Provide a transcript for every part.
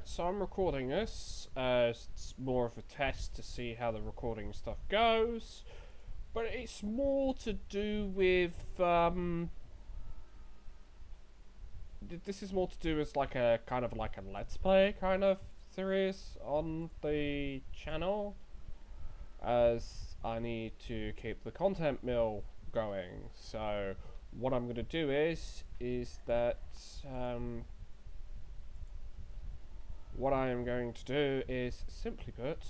so I'm recording this. It's more of a test to see how the recording stuff goes. But it's more to do with, this is more to do as like a kind of like a let's play kind of series on the channel, as I need to keep the content mill going. So what I'm going to do is that what I am going to do is, simply put,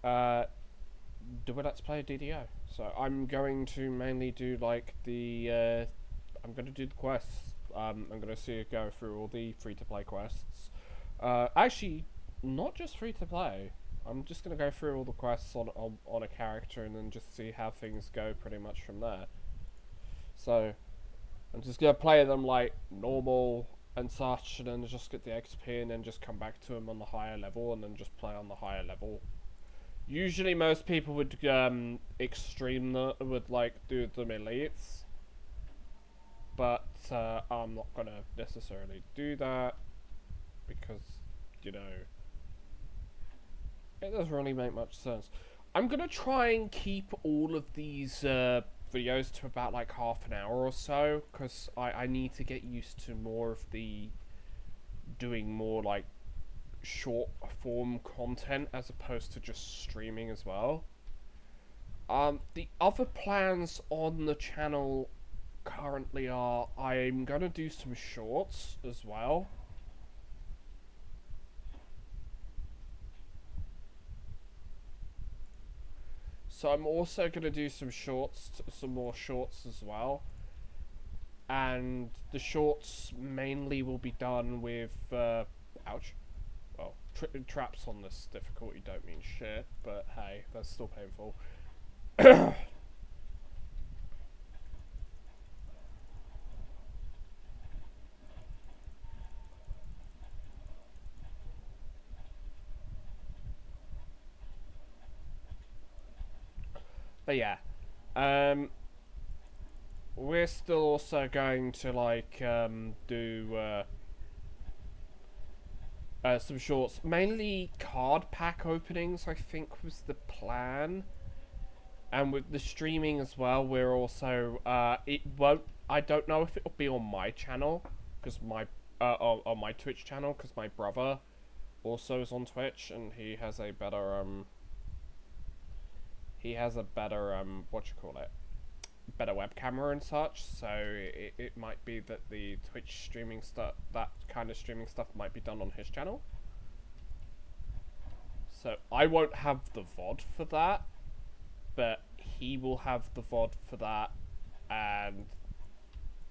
do a let's play DDO. So I'm going to mainly do like the I'm going to do the quests. I'm going to go through all the free-to-play quests. Actually, not just free-to-play. I'm just going to go through all the quests on a character and then just see how things go pretty much from there. So, I'm just going to play them like normal and such, and then just get the XP and then just come back to them on the higher level and then just play on the higher level. Usually most people would would like do them elites, but I'm not gonna necessarily do that because, you know, it doesn't really make much sense. I'm gonna try and keep all of these videos to about like half an hour or so, because I need to get used to more of the doing more like short form content as opposed to just streaming as well. The other plans on the channel currently are I'm gonna do some shorts as well. So I'm also gonna do some more shorts as well. And the shorts mainly will be done with, ouch. Well, traps on this difficulty don't mean shit, but hey, that's still painful. But yeah, we're still also going to like do some shorts, mainly card pack openings, I think was the plan. And with the streaming as well, we're also it won't. I don't know if it'll be on my channel, because my on my Twitch channel, because my brother also is on Twitch and he has a better what you call it, better web camera and such. So it might be that the Twitch streaming stuff, that kind of streaming stuff, might be done on his channel. So I won't have the VOD for that, but he will have the VOD for that, and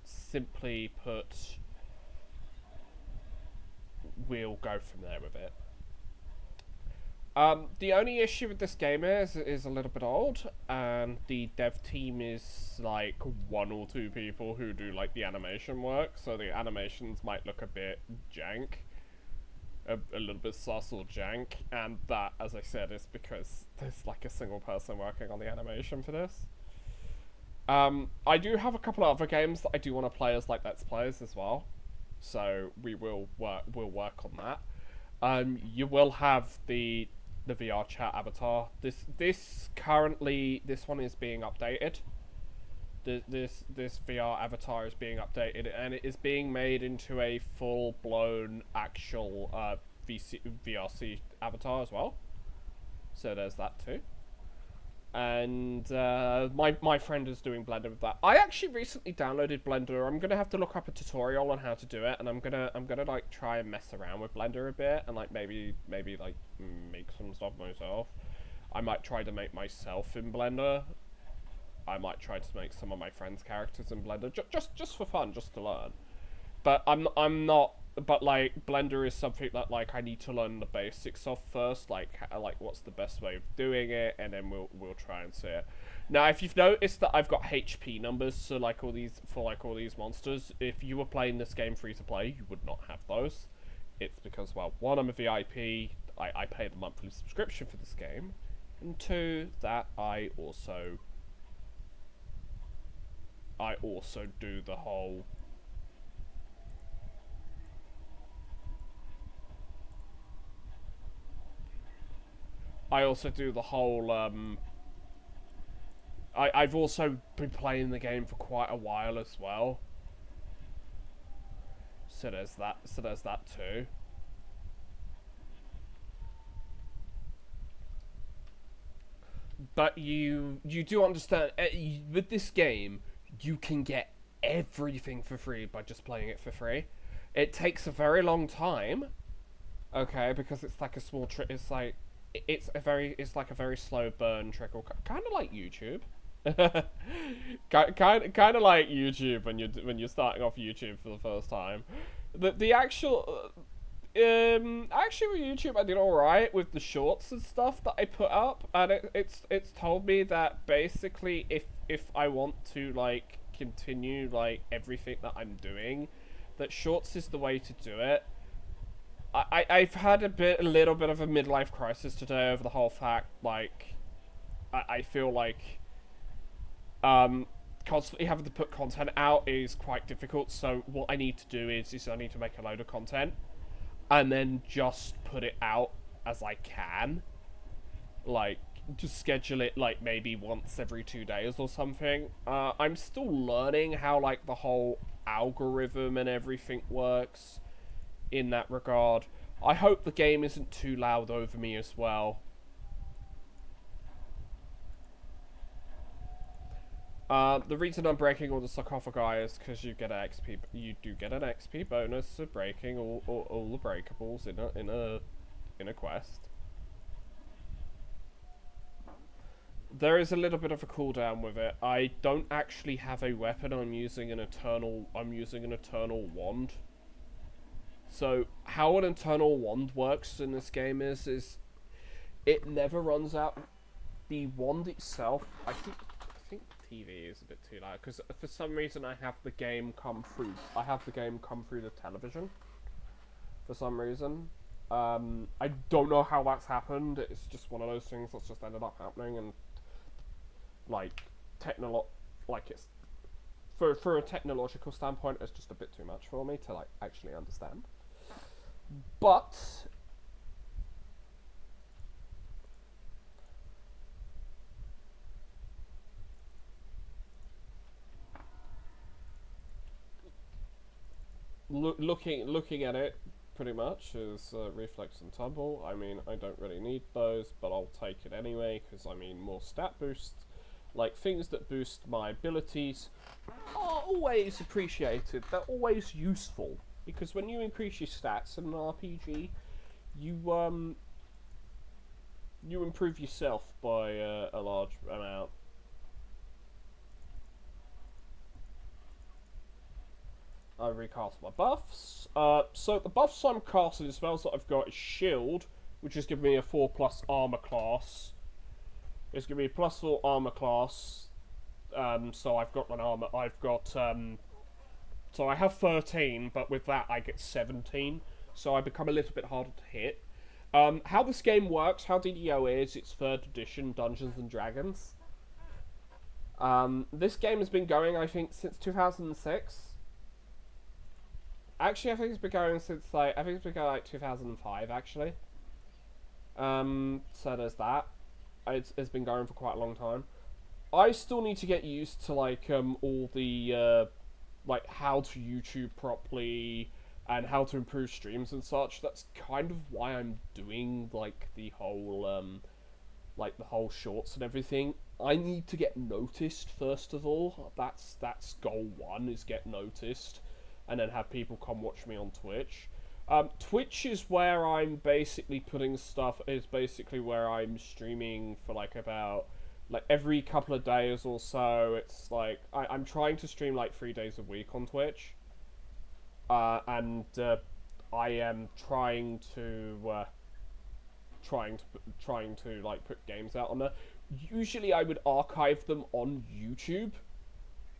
simply put, we'll go from there with it. The only issue with this game is it is a little bit old, and the dev team is like one or two people who do like the animation work, so the animations might look a bit jank. A little bit sus or jank, and that, as I said, is because there's like a single person working on the animation for this. I do have a couple of other games that I do want to play as like let's plays as well, so we'll work on that. You will have the VR chat avatar. This one is being updated. This VR avatar is being updated, and it is being made into a full-blown actual VRC avatar as well. So there's that too. And my friend is doing Blender with that. I actually recently downloaded Blender. I'm gonna have to look up a tutorial on how to do it, and I'm gonna like try and mess around with Blender a bit, and like maybe like make some stuff myself. I might try to make myself in Blender. I might try to make some of my friends' characters in Blender, just for fun, just to learn. But I'm not. But like Blender is something that like I need to learn the basics of first, like what's the best way of doing it, and then we'll try and see it. Now, if you've noticed that I've got HP numbers, so like all these monsters, if you were playing this game free to play, you would not have those. It's because, well, one, I'm a VIP. I pay the monthly subscription for this game, and two, that I also do the whole I also do the whole I've also been playing the game for quite a while as well. So there's that. So there's that too. But you do understand with this game, you can get everything for free by just playing it for free. It takes a very long time, okay, because it's like a small trick. It's like it's like a very slow burn trickle, kind of like YouTube. kind of like YouTube when you're starting off YouTube for the first time. The actual actually with YouTube I did alright with the shorts and stuff that I put up, and it's told me that basically if I want to like continue like everything that I'm doing, that shorts is the way to do it. I've had a little bit of a midlife crisis today over the whole fact like I feel like constantly having to put content out is quite difficult. So what I need to do is I need to make a load of content and then just put it out as I can. Like, just schedule it, like, maybe once every 2 days or something. I'm still learning how, like, the whole algorithm and everything works in that regard. I hope the game isn't too loud over me as well. The reason I'm breaking all the sarcophagi is because you get an XP. You do get an XP bonus for breaking all the breakables in a quest. There is a little bit of a cooldown with it. I don't actually have a weapon. I'm using an eternal wand. So how an eternal wand works in this game is it never runs out. The wand itself, I think TV is a bit too loud because for some reason I have the game come through. I have the game come through the television. For some reason, I don't know how that's happened. It's just one of those things that's just ended up happening, and like it's for a technological standpoint, it's just a bit too much for me to like actually understand. But looking at it, pretty much is reflex and tumble. I mean, I don't really need those, but I'll take it anyway because I mean, more stat boosts, like things that boost my abilities, are always appreciated. They're always useful because when you increase your stats in an RPG, you improve yourself by a large amount. I recast my buffs. So the buffs I'm casting, the spells that I've got is Shield, which is giving me a 4+ armor class. It's giving me a +4 armor class. So I've got an armor. So I have 13, but with that I get 17. So I become a little bit harder to hit. How this game works, how DDO is, it's 3rd edition Dungeons and Dragons. This game has been going, I think, since 2006. Actually, I think it's been going since like 2005. Actually, so there's that. It's been going for quite a long time. I still need to get used to like all the like how to YouTube properly and how to improve streams and such. That's kind of why I'm doing like the whole shorts and everything. I need to get noticed first of all. That's goal one, is get noticed. And then have people come watch me on Twitch. Twitch is where I'm basically putting stuff, is basically where I'm streaming for like about, like every couple of days or so. It's like, I'm trying to stream like 3 days a week on Twitch. And I am trying to like put games out on there. Usually I would archive them on YouTube.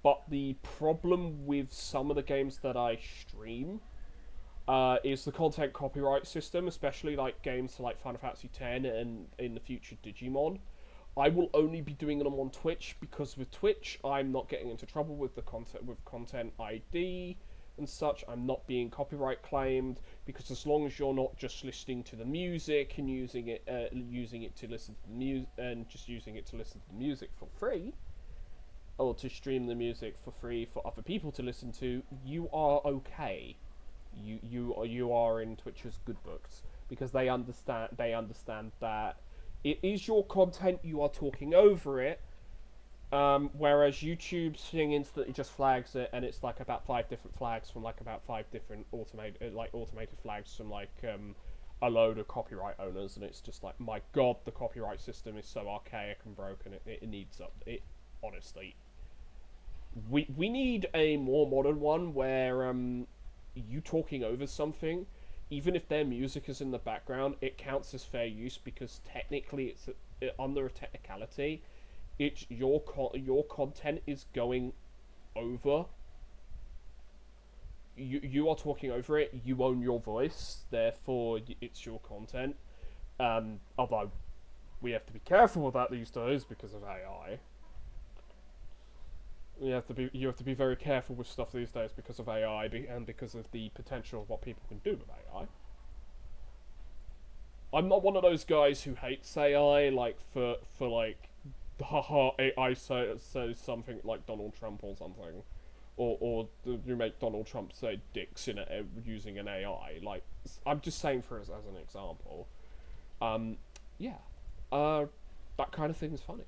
But the problem with some of the games that I stream is the content copyright system, especially like games like Final Fantasy X and in the future Digimon. I will only be doing them on Twitch because with Twitch I'm not getting into trouble with the content ID and such. I'm not being copyright claimed, because as long as you're not just listening to the music and using it to listen to the music, and just using it to listen to the music for free, or to stream the music for free for other people to listen to, you are okay. You are in Twitch's good books, because they understand that it is your content, you are talking over it. Whereas YouTube's thing instantly just flags it, and it's like about 5 different flags from like about 5 different automated flags from like a load of copyright owners, and it's just like, my god, the copyright system is so archaic and broken. It needs up. It honestly, we need a more modern one where you talking over something, even if their music is in the background, it counts as fair use, because technically it's under a technicality. It's your content is going over. You are talking over it. You own your voice, therefore it's your content. Although we have to be careful with that these days because of AI. You have to be very careful with stuff these days because of AI and because of the potential of what people can do with AI. I'm not one of those guys who hates AI, like for like, haha, AI says something like Donald Trump or something, or you make Donald Trump say dicks in using an AI. Like, I'm just saying as an example. Yeah, that kind of thing is funny.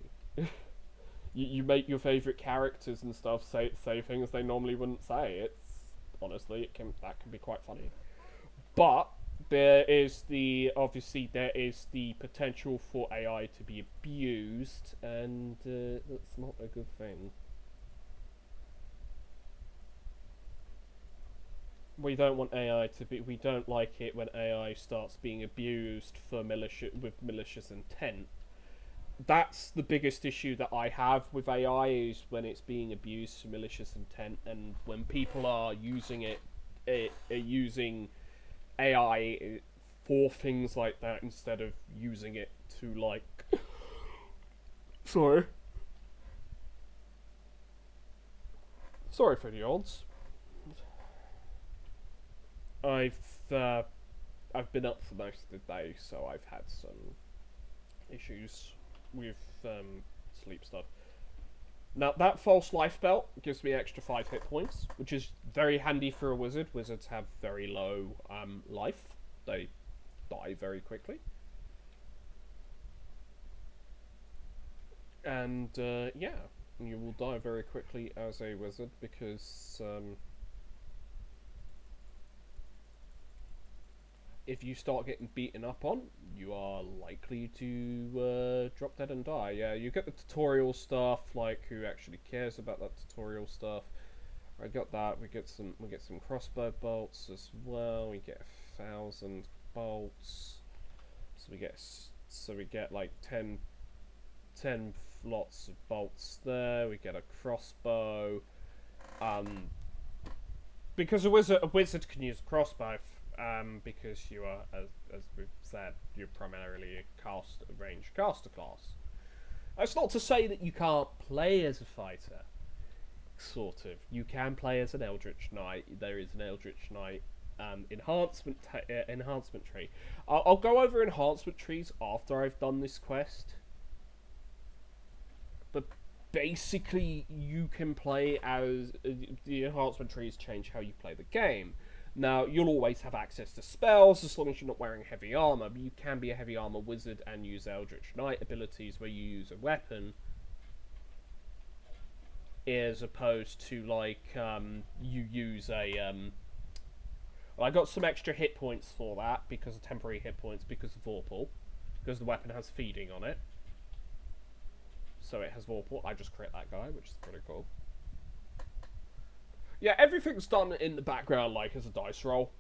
You make your favorite characters and stuff say things they normally wouldn't say. It's honestly, that can be quite funny. But there is the potential for AI to be abused, and that's not a good thing. We don't want AI to be. We don't like it when AI starts being abused for malicious intent. That's the biggest issue that I have with AI, is when it's being abused for malicious intent, and when people are using using AI for things like that instead of using it to like. Sorry for the odds. I've been up for most of the day, so I've had some issues with sleep stuff. Now, that false life belt gives me extra 5 hit points, which is very handy for a wizard. Wizards have very low life. They die very quickly. And, yeah, you will die very quickly as a wizard, because if you start getting beaten up on, you are likely to drop dead and die. Yeah, you get the tutorial stuff, like, who actually cares about that tutorial stuff. I got that. We get some crossbow bolts as well. We get 1,000 bolts. So we get like 10 lots of bolts there. We get a crossbow. Because a wizard can use a crossbow. Because you are, as we've said, you're primarily a range caster class. That's not to say that you can't play as a fighter. Sort of. You can play as an Eldritch Knight. There is an Eldritch Knight enhancement tree. I'll go over enhancement trees after I've done this quest. But basically, you can play as the enhancement trees change how you play the game. Now, you'll always have access to spells as long as you're not wearing heavy armor, but you can be a heavy armor wizard and use Eldritch Knight abilities where you use a weapon, as opposed to, like, you use a, well, I got some extra hit points for that, because of temporary hit points, because of Vorpal, because the weapon has feeding on it. So it has Vorpal. I just crit that guy, which is pretty cool. Yeah, everything's done in the background, like, as a dice roll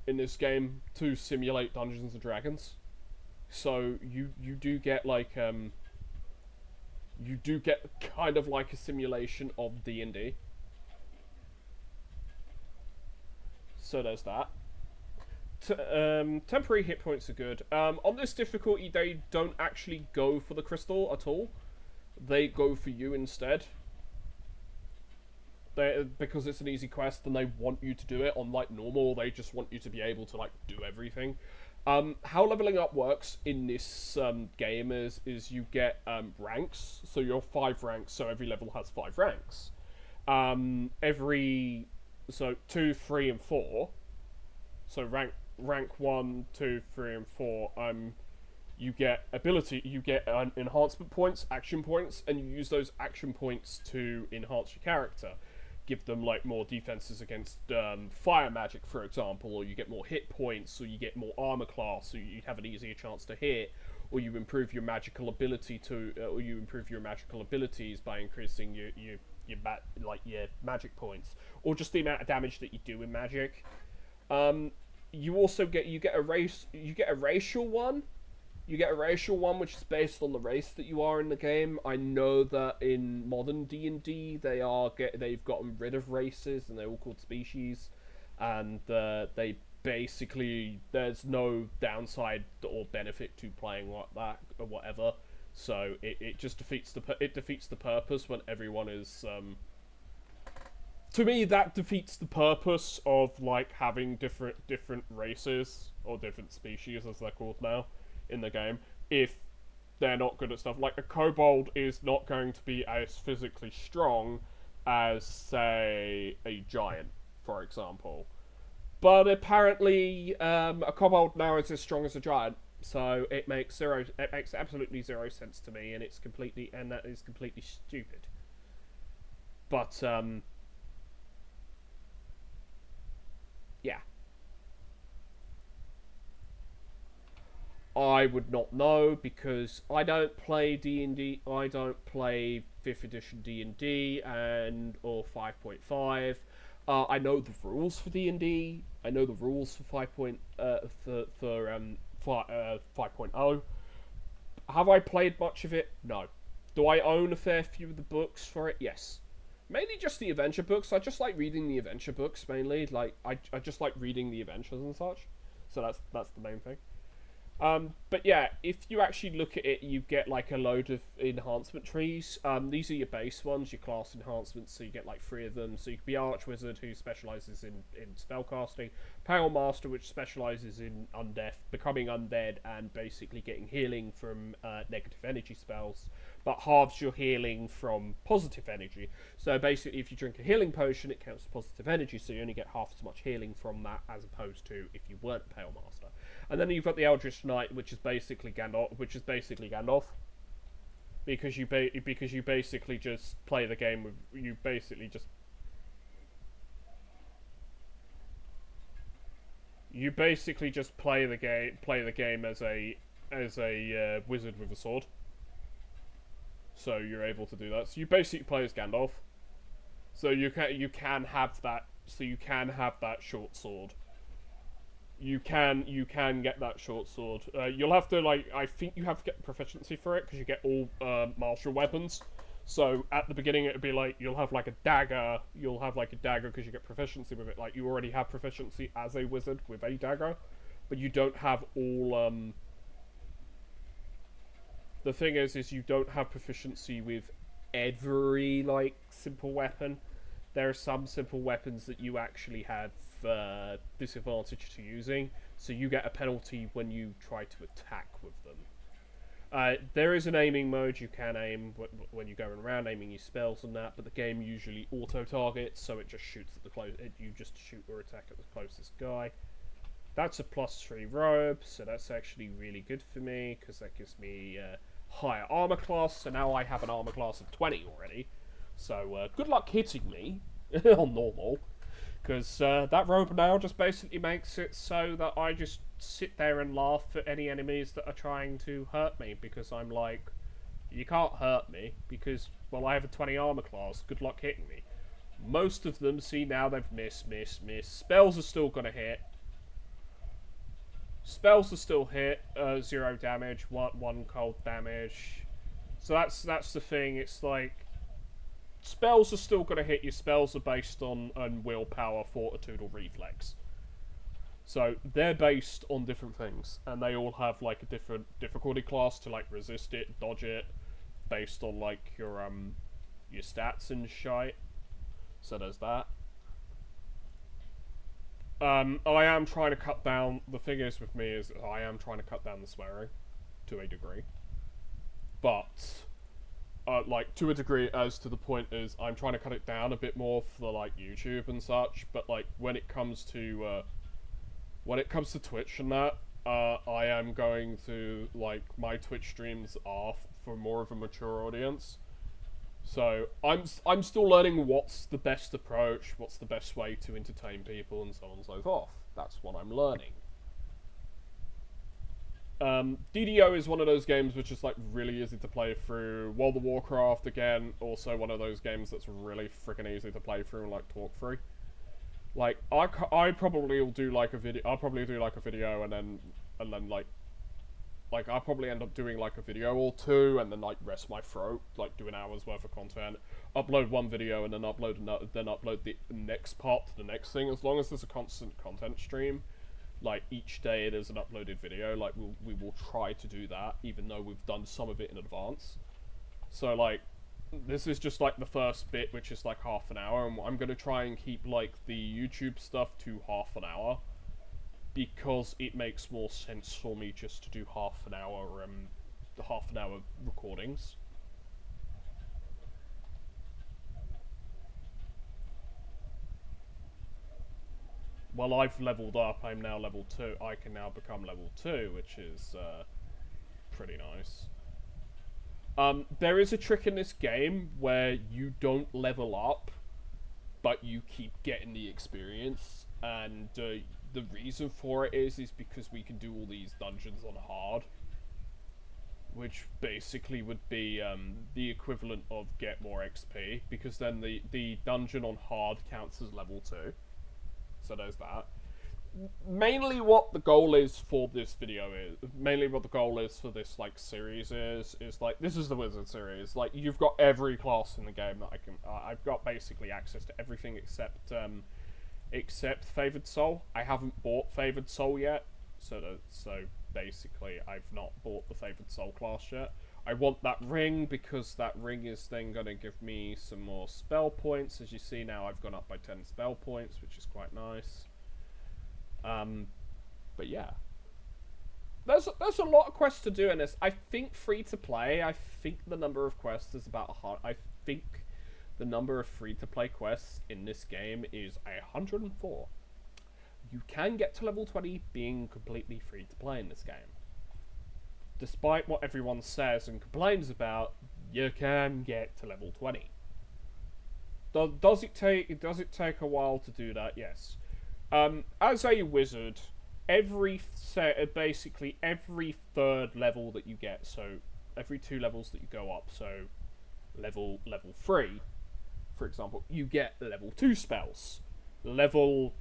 in this game to simulate Dungeons and Dragons. So you do get, like, you do get kind of like a simulation of D&D. So there's that. Temporary hit points are good. On this difficulty, they don't actually go for the crystal at all. They go for you instead. because it's an easy quest, and they want you to do it on like normal. They just want you to be able to like do everything. How leveling up works in this game is you get ranks. So you're 5 ranks. So every level has 5 ranks. So 2, 3, and 4. So rank 1, 2, 3, and 4. You get enhancement points, action points, and you use those action points to enhance your character. Give them like more defenses against fire magic, for example, or you get more hit points, or you get more armor class, so you have an easier chance to hit, or you improve your magical ability or you improve your magical abilities by increasing your magic points, or just the amount of damage that you do in magic. You also get a racial one. You get a racial one, which is based on the race that you are in the game. I know that in modern D&D, they've gotten rid of races and they're all called species, and they basically there's no downside or benefit to playing like that or whatever. So it just defeats the purpose when everyone is. To me, that defeats the purpose of like having different races or different species, as they're called now, in the game, if they're not good at stuff. Like a kobold is not going to be as physically strong as, say, a giant, for example. But apparently, a kobold now is as strong as a giant, so it makes absolutely zero sense to me, and that is completely stupid. But yeah. I would not know because I don't play D&D. I don't play 5th edition D&D or 5.5. I know the rules for D&D. I know the rules for 5.0. Have I played much of it? No. Do I own a fair few of the books for it? Yes. Mainly just the adventure books. I just like reading the adventure books mainly. Like I just like reading the adventures and such. So that's the main thing. But yeah, if you actually look at it, you get like a load of enhancement trees. These are your base ones, your class enhancements, so you get like 3 of them. So you can be Archwizard, who specialises in spellcasting, Pale Master, which specialises in becoming undead and basically getting healing from negative energy spells, but halves your healing from positive energy. So basically, if you drink a healing potion, it counts as positive energy, so you only get half as much healing from that as opposed to if you weren't a Pale Master. And then you've got the Eldritch Knight, which is basically Gandalf, because you basically just play the game with you basically just play the game as a wizard with a sword. So you're able to do that. So you basically play as Gandalf. So you can have that. So you can have that short sword. You can get that short sword. You'll have to I think you have to get proficiency for it because you get all martial weapons. So at the beginning it'd be like you'll have like a dagger. You'll have like a dagger because you get proficiency with it. Like you already have proficiency as a wizard with a dagger, but you don't have all. The thing is you don't have proficiency with every like simple weapon. There are some simple weapons that you actually have disadvantage to using, so you get a penalty when you try to attack with them. There is an aiming mode. You can aim when you're going around aiming your spells and that, but the game usually auto-targets, so it just shoots at the you just shoot or attack at the closest guy. That's a +3 robe, so that's actually really good for me, because that gives me higher armor class, so now I have an armor class of 20 already. So good luck hitting me on normal. Because that robe now just basically makes it so that I just sit there and laugh at any enemies that are trying to hurt me. Because I'm like, you can't hurt me because, well, I have a 20 armor class. Good luck hitting me. Most of them, see, now they've missed. Spells are still going to hit. Spells are still hit. 0 damage, 1 cold damage. So that's the thing. It's like, spells are still going to hit you. Spells are based on willpower, fortitude, or reflex. So they're based on different things, and they all have like a different difficulty class to like resist it, dodge it, based on like your stats and shite. So there's that. I am trying to cut down. The thing is with me is I am trying to cut down the swearing to a degree, but like to a degree as to the point is I'm trying to cut it down a bit more for like YouTube and such. But like when it comes to Twitch and that, I am going to like my Twitch streams are for more of a mature audience. So I'm still learning what's the best approach, what's the best way to entertain people, and so on and so forth. That's what I'm learning. DDO is one of those games which is like really easy to play through. World of Warcraft again, also one of those games that's really freaking easy to play through and like talk through. Like I probably will do like a video. I'll probably do like a video and then like I'll probably end up doing like a video or two and then like rest my throat, like do an hour's worth of content, upload one video and then upload another, then upload the next part to the next thing. As long as there's a constant content stream, like each day there's an uploaded video, like we will try to do that, even though we've done some of it in advance. So like this is just like the first bit, which is like half an hour, and I'm gonna try and keep like the YouTube stuff to half an hour. Because it makes more sense for me just to do half an hour recordings. Well, I've leveled up. I'm now level 2. I can now become level 2, which is pretty nice. There is a trick in this game where you don't level up, but you keep getting the experience, and the reason for it is because we can do all these dungeons on hard, which basically would be the equivalent of get more XP, because then the dungeon on hard counts as level 2. So there's that. Mainly what the goal is for this video is, mainly what the goal is for this like series is like, this is the Wizard series. Like, you've got every class in the game that I can, I've got basically access to everything except Favored Soul. I haven't bought Favored Soul yet, so basically I've not bought the Favored Soul class yet. I want that ring because that ring is then going to give me some more spell points. As you see now, I've gone up by 10 spell points, which is quite nice. But yeah, there's a lot of quests to do in this. I think free to play. I think the number of quests is about I think the number of free-to-play quests in this game is 104. You can get to level 20 being completely free-to-play in this game. Despite what everyone says and complains about, you can get to level 20. Does it take a while to do that? Yes. As a wizard, basically every third level that you get, so every 2 levels that you go up, so level 3, for example, you get level 2 spells. Level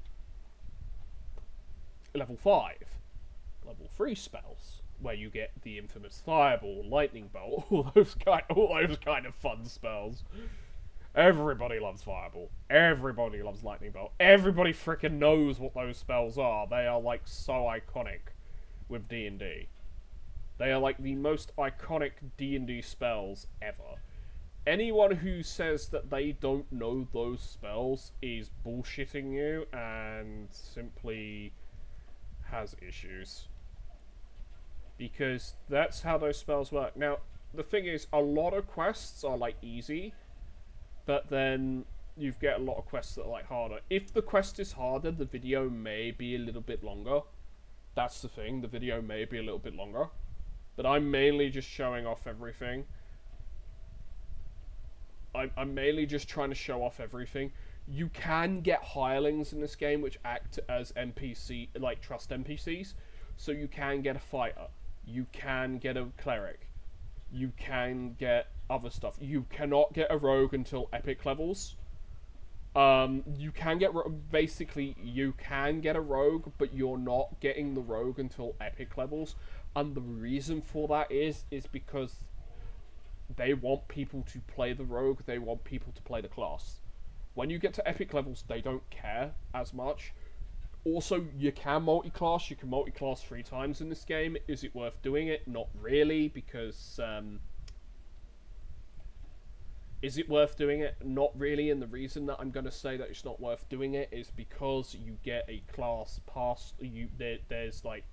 5, level 3 spells, where you get the infamous Fireball, Lightning Bolt, all those kind of fun spells. Everybody loves Fireball. Everybody loves Lightning Bolt. Everybody freaking knows what those spells are. They are like so iconic with D&D. They are like the most iconic D&D spells ever. Anyone who says that they don't know those spells is bullshitting you and simply has issues. Because that's how those spells work. Now, the thing is, a lot of quests are like easy, but then you get a lot of quests that are like harder. If the quest is harder, the video may be a little bit longer. That's the thing, the video may be a little bit longer. But I'm mainly just showing off everything. I'm mainly just trying to show off everything. You can get hirelings in this game which act as NPC, like trust NPCs. So you can get a fighter. You can get a cleric. You can get other stuff. You cannot get a rogue until epic levels. You can get, basically, you can get a rogue, but you're not getting the rogue until epic levels. And the reason for that is because they want people to play the rogue, they want people to play the class. When you get to epic levels, they don't care as much. Also, you can multi-class 3 times in this game. Is it worth doing it? Not really, because Is it worth doing it? Not really, and the reason that I'm going to say that it's not worth doing it is because you get a class pass. There's like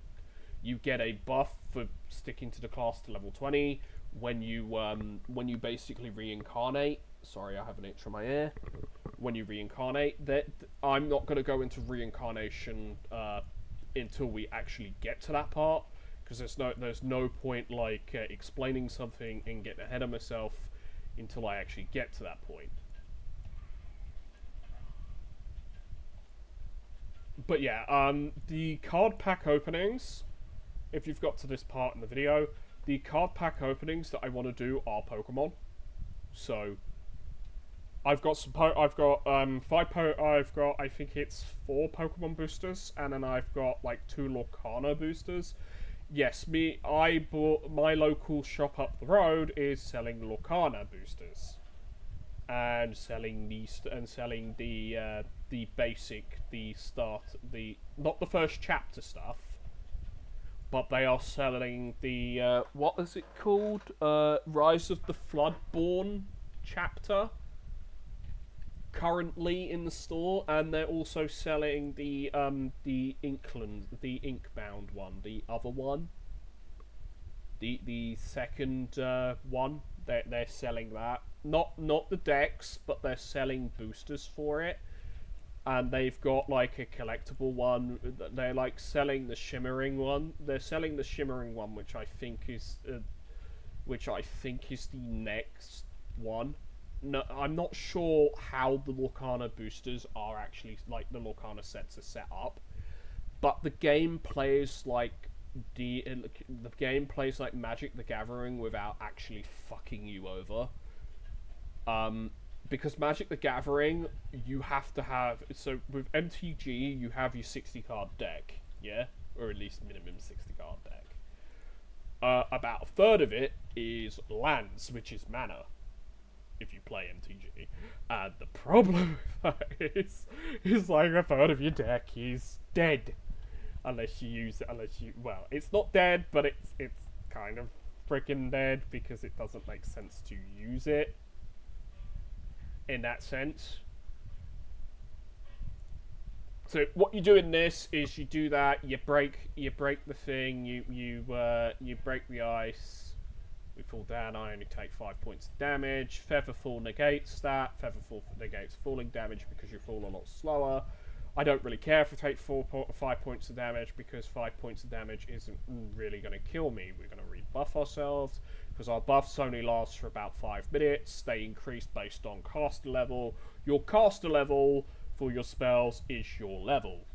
you get a buff for sticking to the class to level 20 when you basically reincarnate. Sorry, I have an itch from my ear. When you reincarnate, that I'm not going to go into reincarnation until we actually get to that part, because there's no point like explaining something and getting ahead of myself until I actually get to that point. But yeah, the card pack openings, if you've got to this part in the video, the card pack openings that I want to do are Pokemon. So I've got I think it's 4 Pokemon boosters, and then I've got like 2 Lorcana boosters. Yes, I bought my local shop up the road is selling Lorcana boosters, and selling the basic, the start, the not the first chapter stuff, but they are selling the what is it called? Rise of the Floodborn chapter currently in the store, and they're also selling the Inkbound one, the other one, the second one. They're selling that, not the decks, but they're selling boosters for it, and they've got like a collectible one. They're like selling the shimmering one. They're selling the shimmering one, which I think is the next one. No, I'm not sure how the Lorcana boosters are actually, like, the Lorcana sets are set up, but the game plays like Magic the Gathering without actually fucking you over. Because Magic the Gathering, you have to have, so with MTG you have your 60 card deck, yeah, or at least minimum 60 card deck. About a third of it is lands, which is mana, if you play MTG. And the problem with that is like a third of your deck is dead. Unless you use it, well, it's not dead, but it's kind of freaking dead, because it doesn't make sense to use it in that sense. So what you do in this is you do that, you break the thing, you break the ice. We fall down, I only take 5 points of damage. Featherfall negates that. Featherfall negates falling damage because you fall a lot slower. I don't really care if I take 5 points of damage, because 5 points of damage isn't really going to kill me. We're going to rebuff ourselves, because our buffs only last for about 5 minutes. They increase based on caster level. Your caster level for your spells is your level.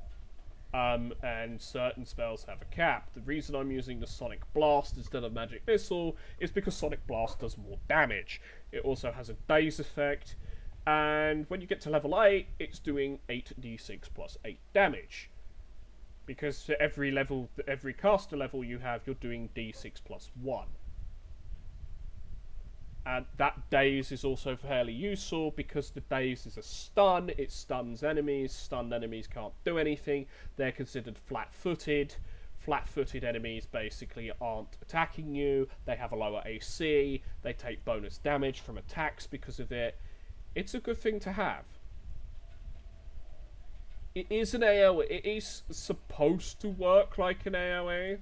And certain spells have a cap. The reason I'm using the Sonic Blast instead of Magic Missile is because Sonic Blast does more damage. It also has a daze effect, and when you get to level 8, it's doing 8d6 plus 8 damage. Because for every caster level you have, you're doing d6 plus 1. And that daze is also fairly useful, because the daze is a stun. It stuns enemies. Stunned enemies can't do anything. They're considered flat-footed. Flat-footed enemies basically aren't attacking you. They have a lower AC. They take bonus damage from attacks because of it. It's a good thing to have. It is an AoE. It is supposed to work like an AoE.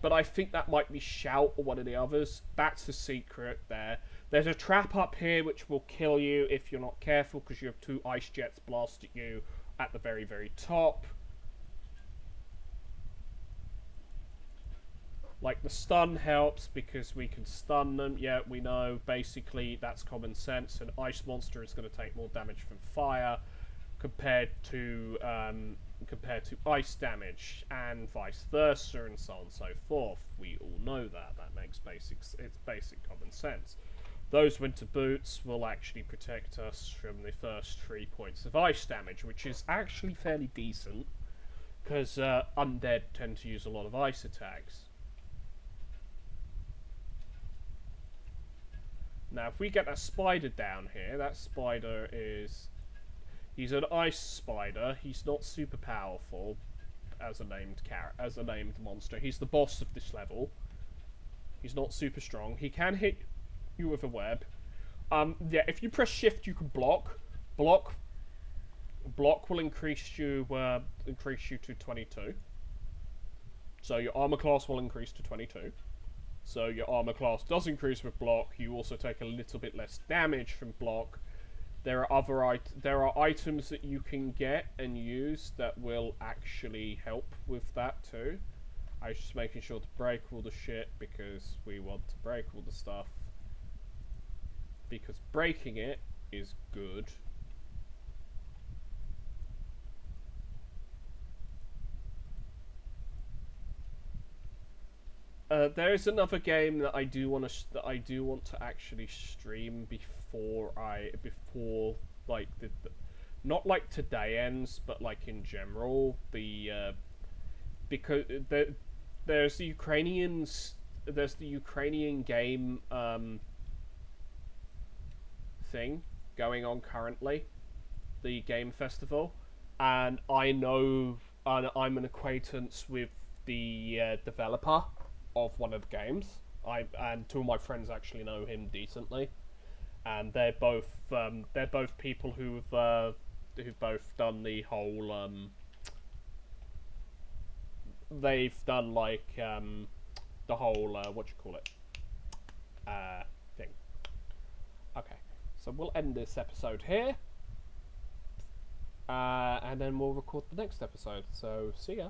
But I think that might be Shout or one of the others. That's the secret there. There's a trap up here which will kill you if you're not careful, because you have 2 ice jets blast at you at the very, very top. Like, the stun helps because we can stun them. Yeah, we know. Basically, that's common sense. An ice monster is going to take more damage from fire compared to ice damage, and vice versa, and so on and so forth. We all know that. That makes it's basic common sense. Those winter boots will actually protect us from the first 3 points of ice damage, which is actually fairly decent, because undead tend to use a lot of ice attacks. Now, if we get that spider down here, that spider is... He's an ice spider. He's not super powerful as a named monster. He's the boss of this level. He's not super strong. He can hit you with a web. Yeah, if you press shift, you can block. Block will increase you to 22. So your armor class will increase to 22. So your armor class does increase with block. You also take a little bit less damage from block. There are items that you can get and use that will actually help with that too. I was just making sure to break all the shit because we want to break all the stuff. Because breaking it is good. There is another game that I do want to actually stream before like not like today ends, but like in general. Because there's the Ukrainian game thing going on currently, the game festival, and I'm an acquaintance with the developer of one of the games. And two of my friends actually know him decently, and they're both people who've both done the whole they've done like the whole what you call it thing. Okay, so we'll end this episode here, and then we'll record the next episode. So see ya.